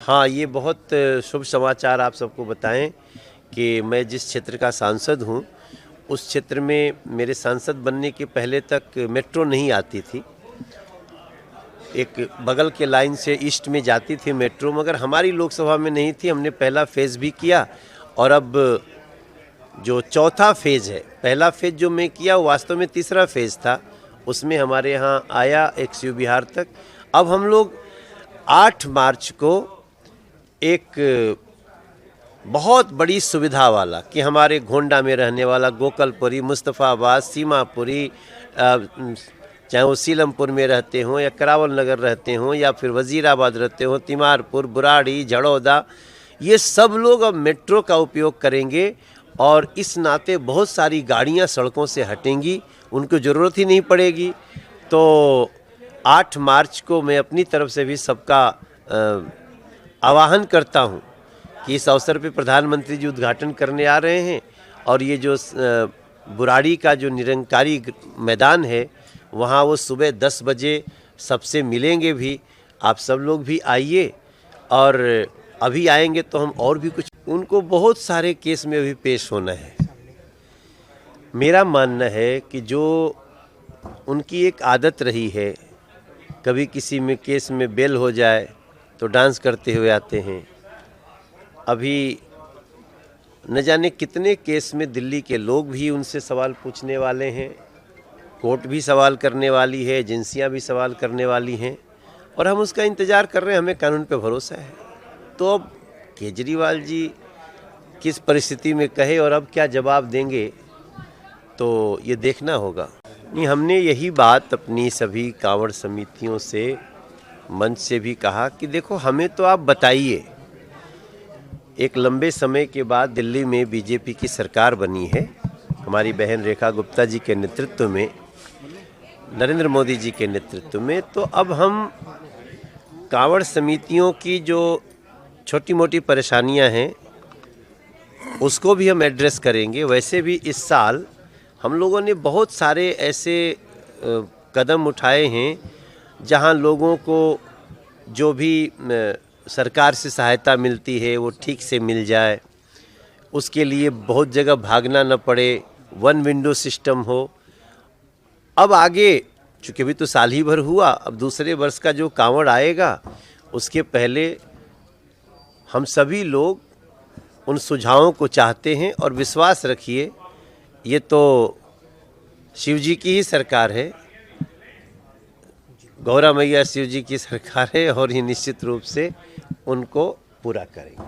हाँ, ये बहुत शुभ समाचार आप सबको बताएं कि मैं जिस क्षेत्र का सांसद हूँ, उस क्षेत्र में मेरे सांसद बनने के पहले तक मेट्रो नहीं आती थी। एक बगल के लाइन से ईस्ट में जाती थी मेट्रो, मगर हमारी लोकसभा में नहीं थी। हमने पहला फेज़ भी किया और अब जो चौथा फेज़ है, पहला फेज़ जो मैं किया वो वास्तव में तीसरा फेज़ था, उसमें हमारे यहाँ आया XU बिहार तक। अब हम लोग 8 मार्च को एक बहुत बड़ी सुविधा वाला कि हमारे गोंडा में रहने वाला गोकलपुरी, मुस्तफ़ाबाद, सीमापुरी, चाहे वो सीलमपुर में रहते हों या करावल नगर रहते हों या फिर वज़ीराबाद रहते हों, तिमारपुर, बुराड़ी, झड़ौदा, ये सब लोग अब मेट्रो का उपयोग करेंगे और इस नाते बहुत सारी गाड़ियां सड़कों से हटेंगी, उनको ज़रूरत ही नहीं पड़ेगी। तो 8 मार्च को मैं अपनी तरफ से भी सबका आह्वान करता हूं कि इस अवसर पे प्रधानमंत्री जी उद्घाटन करने आ रहे हैं और ये जो बुराड़ी का जो निरंकारी मैदान है, वहाँ वो सुबह 10 बजे सबसे मिलेंगे भी। आप सब लोग भी आइए, और अभी आएंगे तो हम और भी कुछ, उनको बहुत सारे केस में अभी पेश होना है। मेरा मानना है कि जो उनकी एक आदत रही है, कभी किसी में केस में बेल हो जाए तो डांस करते हुए आते हैं। अभी न जाने कितने केस में दिल्ली के लोग भी उनसे सवाल पूछने वाले हैं, कोर्ट भी सवाल करने वाली है, एजेंसियां भी सवाल करने वाली हैं, और हम उसका इंतज़ार कर रहे हैं। हमें कानून पे भरोसा है। तो अब केजरीवाल जी किस परिस्थिति में कहे और अब क्या जवाब देंगे, तो ये देखना होगा। नहीं, हमने यही बात अपनी सभी कांवड़ समितियों से, मंच से भी कहा कि देखो, हमें तो आप बताइए, एक लंबे समय के बाद दिल्ली में बीजेपी की सरकार बनी है, हमारी बहन रेखा गुप्ता जी के नेतृत्व में, नरेंद्र मोदी जी के नेतृत्व में। तो अब हम कांवड़ समितियों की जो छोटी मोटी परेशानियां हैं उसको भी हम एड्रेस करेंगे। वैसे भी इस साल हम लोगों ने बहुत सारे ऐसे कदम उठाए हैं जहां लोगों को जो भी सरकार से सहायता मिलती है वो ठीक से मिल जाए, उसके लिए बहुत जगह भागना न पड़े, वन विंडो सिस्टम हो। अब आगे चूँकि अभी तो साल ही भर हुआ, अब दूसरे वर्ष का जो कांवड़ आएगा उसके पहले हम सभी लोग उन सुझावों को चाहते हैं। और विश्वास रखिए, ये तो शिव जी की ही सरकार है, गौरा मैया शिव जी की सरकार है, और ये निश्चित रूप से उनको पूरा करेंगे।